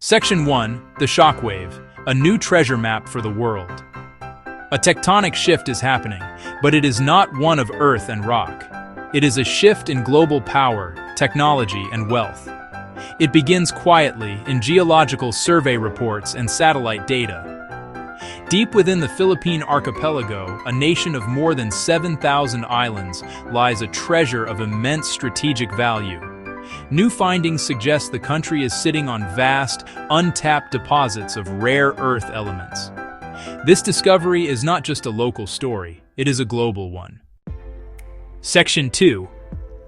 Section 1. The Shockwave, a new treasure map for the world. A tectonic shift is happening, but it is not one of earth and rock. It is a shift in global power, technology, and wealth. It begins quietly in geological survey reports and satellite data. Deep within the Philippine archipelago, a nation of more than 7,000 islands, lies a treasure of immense strategic value. New findings suggest the country is sitting on vast, untapped deposits of rare earth elements. This discovery is not just a local story, it is a global one. Section 2.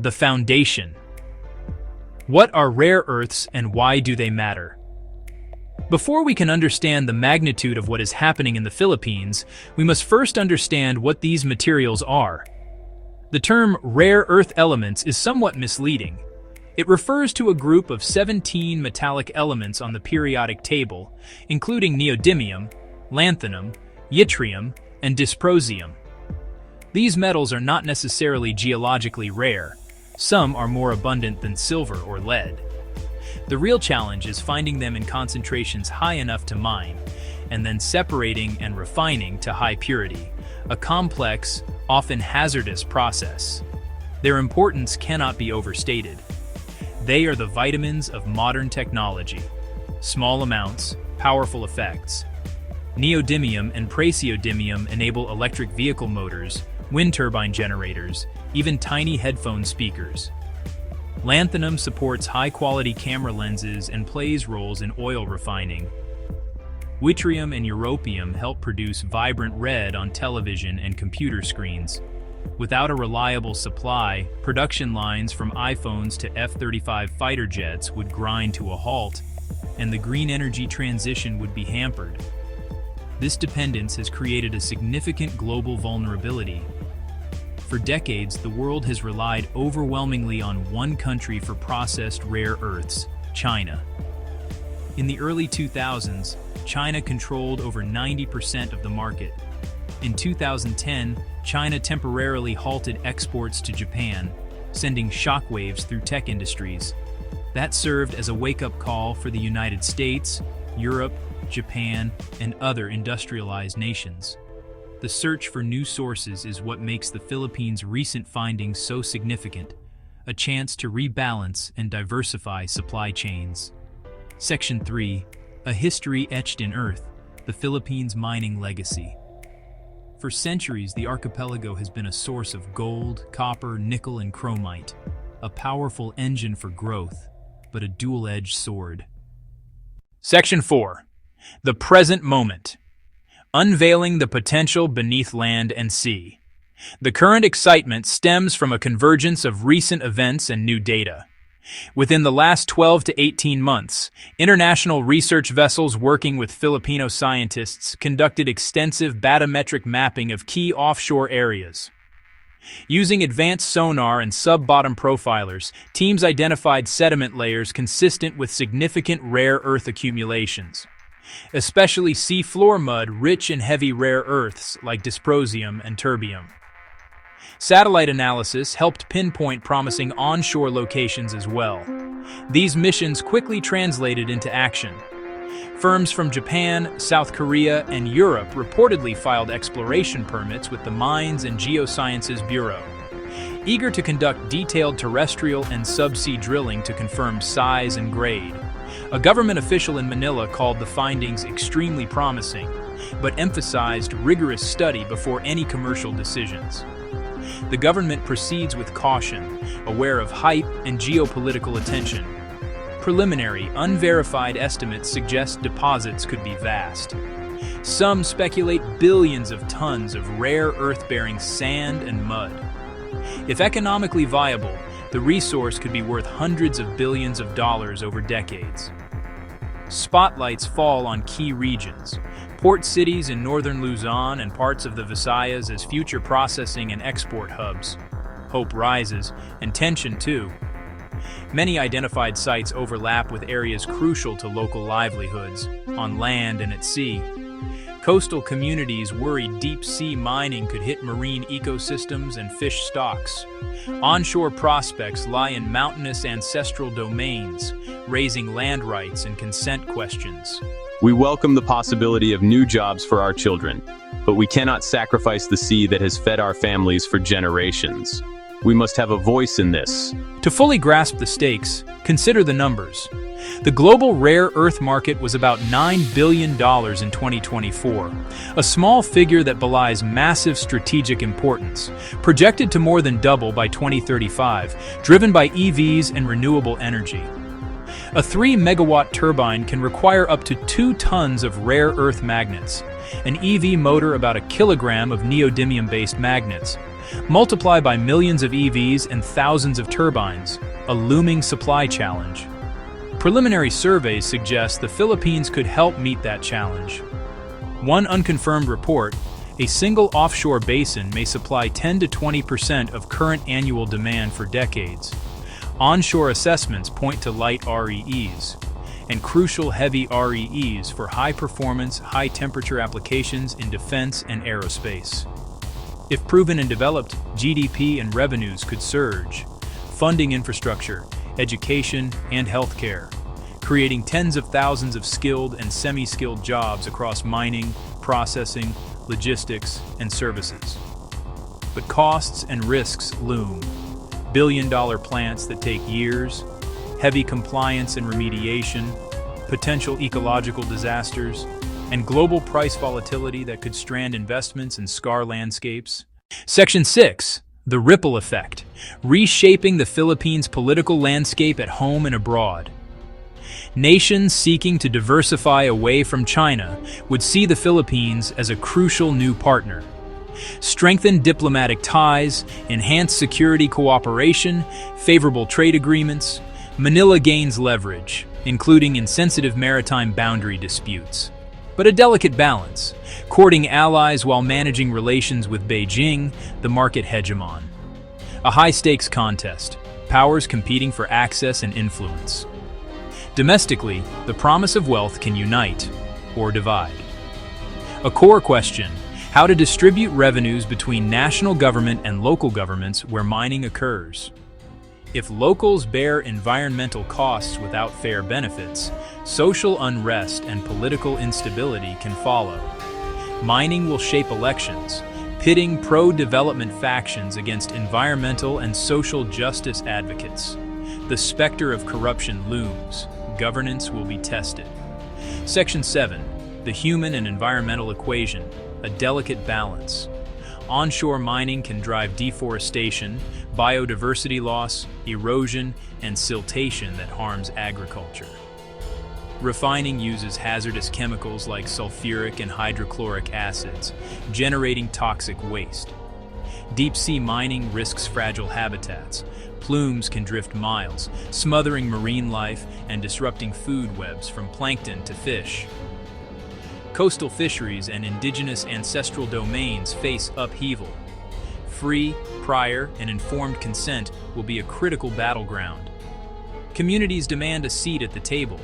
The Foundation. What are rare earths and why do they matter? Before we can understand the magnitude of what is happening in the Philippines, we must first understand what these materials are. The term rare earth elements is somewhat misleading. It refers to a group of 17 metallic elements on the periodic table, including neodymium, lanthanum, yttrium, and dysprosium. These metals are not necessarily geologically rare. Some are more abundant than silver or lead. The real challenge is finding them in concentrations high enough to mine, and then separating and refining to high purity, a complex, often hazardous process. Their importance cannot be overstated. They are the vitamins of modern technology. Small amounts, powerful effects. Neodymium and praseodymium enable electric vehicle motors, wind turbine generators, even tiny headphone speakers. Lanthanum supports high-quality camera lenses and plays roles in oil refining. Yttrium and europium help produce vibrant red on television and computer screens. Without a reliable supply, production lines from iPhones to F-35 fighter jets would grind to a halt, and the green energy transition would be hampered. This dependence has created a significant global vulnerability. For decades, the world has relied overwhelmingly on one country for processed rare earths, China. In the early 2000s, China controlled over 90% of the market. In 2010, China temporarily halted exports to Japan, sending shockwaves through tech industries. That served as a wake-up call for the United States, Europe, Japan, and other industrialized nations. The search for new sources is what makes the Philippines' recent findings so significant, a chance to rebalance and diversify supply chains. Section 3. A history etched in earth, the Philippines' mining legacy. For centuries, the archipelago has been a source of gold, copper, nickel, and chromite, a powerful engine for growth, but a dual-edged sword. Section 4. The Present Moment. Unveiling the potential beneath land and sea. The current excitement stems from a convergence of recent events and new data. Within the last 12 to 18 months, international research vessels working with Filipino scientists conducted extensive bathymetric mapping of key offshore areas. Using advanced sonar and sub-bottom profilers, teams identified sediment layers consistent with significant rare earth accumulations, especially seafloor mud rich in heavy rare earths like dysprosium and terbium. Satellite analysis helped pinpoint promising onshore locations as well. These missions quickly translated into action. Firms from Japan, South Korea, and Europe reportedly filed exploration permits with the Mines and Geosciences Bureau, eager to conduct detailed terrestrial and subsea drilling to confirm size and grade. A government official in Manila called the findings extremely promising, but emphasized rigorous study before any commercial decisions. The government proceeds with caution, aware of hype and geopolitical attention. Preliminary, unverified estimates suggest deposits could be vast. Some speculate billions of tons of rare earth-bearing sand and mud. If economically viable, the resource could be worth hundreds of billions of dollars over decades. Spotlights fall on key regions, port cities in northern Luzon and parts of the Visayas as future processing and export hubs. Hope rises, and tension too. Many identified sites overlap with areas crucial to local livelihoods, on land and at sea. Coastal communities worry deep-sea mining could hit marine ecosystems and fish stocks. Onshore prospects lie in mountainous ancestral domains, raising land rights and consent questions. We welcome the possibility of new jobs for our children, but we cannot sacrifice the sea that has fed our families for generations. We must have a voice in this. To fully grasp the stakes, consider the numbers. The global rare earth market was about $9 billion in 2024, a small figure that belies massive strategic importance, projected to more than double by 2035, driven by EVs and renewable energy. A 3-megawatt turbine can require up to 2 tons of rare earth magnets, an EV motor about a kilogram of neodymium-based magnets. Multiply by millions of EVs and thousands of turbines, a looming supply challenge. Preliminary surveys suggest the Philippines could help meet that challenge. One unconfirmed report, a single offshore basin may supply 10 to 20% of current annual demand for decades. Onshore assessments point to light REEs and crucial heavy REEs for high-performance, high-temperature applications in defense and aerospace. If proven and developed, GDP and revenues could surge, funding infrastructure, education, and healthcare, creating tens of thousands of skilled and semi-skilled jobs across mining, processing, logistics, and services. But costs and risks loom. Billion-dollar plants that take years, heavy compliance and remediation, potential ecological disasters, and global price volatility that could strand investments and scar landscapes. Section 6. The ripple effect, reshaping the Philippines' political landscape at home and abroad. Nations seeking to diversify away from China would see the Philippines as a crucial new partner. Strengthen diplomatic ties, enhance security cooperation, favorable trade agreements. Manila gains leverage, including in sensitive maritime boundary disputes. But a delicate balance, courting allies while managing relations with Beijing, the market hegemon. A high-stakes contest, powers competing for access and influence. Domestically, the promise of wealth can unite or divide. A core question, how to distribute revenues between national government and local governments where mining occurs. If locals bear environmental costs without fair benefits, social unrest and political instability can follow. Mining will shape elections, pitting pro-development factions against environmental and social justice advocates. The specter of corruption looms. Governance will be tested. Section 7. The human and environmental equation, a delicate balance. Onshore mining can drive deforestation, biodiversity loss, erosion, and siltation that harms agriculture. Refining uses hazardous chemicals like sulfuric and hydrochloric acids, generating toxic waste. Deep-sea mining risks fragile habitats. Plumes can drift miles, smothering marine life and disrupting food webs from plankton to fish. Coastal fisheries and indigenous ancestral domains face upheaval. Free, prior, and informed consent will be a critical battleground. Communities demand a seat at the table.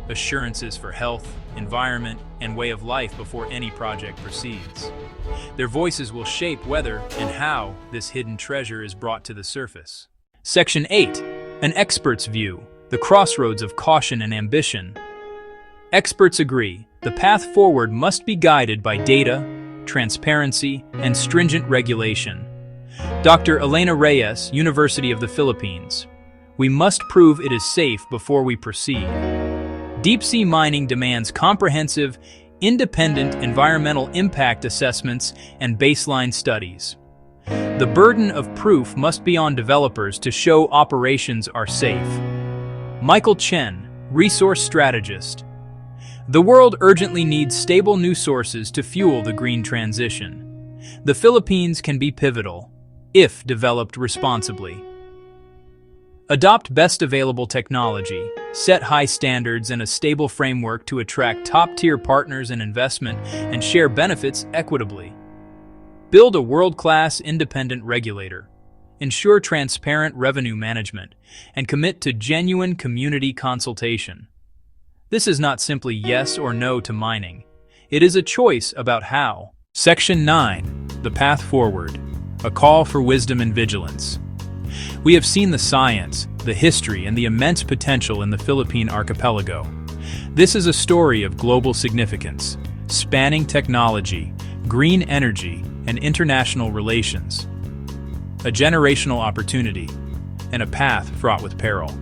Assurances for health, environment, and way of life before any project proceeds. Their voices will shape whether and how this hidden treasure is brought to the surface. Section 8. An expert's view, the crossroads of caution and ambition. Experts agree, the path forward must be guided by data, transparency, and stringent regulation. Dr. Elena Reyes, University of the Philippines. We must prove it is safe before we proceed. Deep-sea mining demands comprehensive, independent environmental impact assessments and baseline studies. The burden of proof must be on developers to show operations are safe. Michael Chen, resource strategist. The world urgently needs stable new sources to fuel the green transition. The Philippines can be pivotal, if developed responsibly. Adopt best available technology, set high standards and a stable framework to attract top-tier partners and investment, and share benefits equitably. Build a world-class independent regulator. Ensure transparent revenue management, and commit to genuine community consultation. This is not simply yes or no to mining. It is a choice about how. Section 9. The Path Forward. A call for wisdom and vigilance. We have seen the science, the history, and the immense potential in the Philippine archipelago. This is a story of global significance, spanning technology, green energy, and international relations. A generational opportunity, and a path fraught with peril.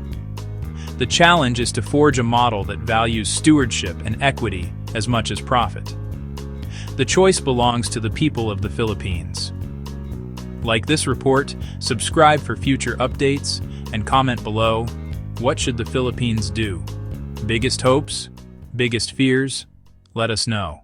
The challenge is to forge a model that values stewardship and equity as much as profit. The choice belongs to the people of the Philippines. Like this report, subscribe for future updates, and comment below, what should the Philippines do? Biggest hopes? Biggest fears? Let us know.